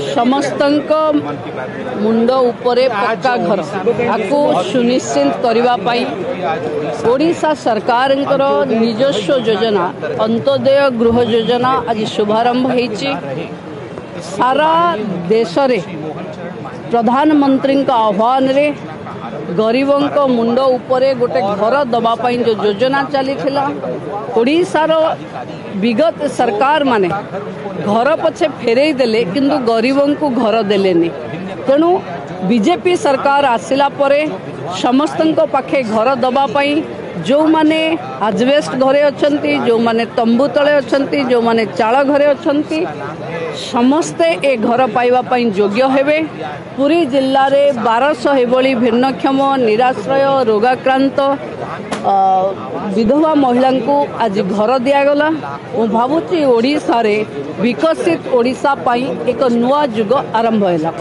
समस्तंक मुंड उपरे पक्का घर आपको सुनिश्चित करने ओडिशा सरकार निजस्व योजना अंत्योदय गृह योजना आज शुभारंभ होईची। सारा देश रे प्रधानमंत्री आह्वान रे गरीबों को मुंड उपरे गोटे घर दबापाई जो योजना चली ओडिशार विगत सरकार माने घर पछे फेरई देले किंतु गरीबों को घर देलेनी। तेणु बीजेपी सरकार आसिला परे समस्तों पाखे घर दबापाई जो माने आजबेस्ट घरे अछंती, जो माने तंबू तले अछंती, जो माने चाଳ घरे अछंती समस्ते ए घर पाइबा पई योग्य हेबे। पुरी जिल्ला रे 1200 एभली भिन्नक्षम निराश्रय रोगाक्रांत विधवा महिला को आज घर दिगला। मु भावुची ओडिशा रे विकसित ओडिशा पई एक नुआ युग आरंभ होला।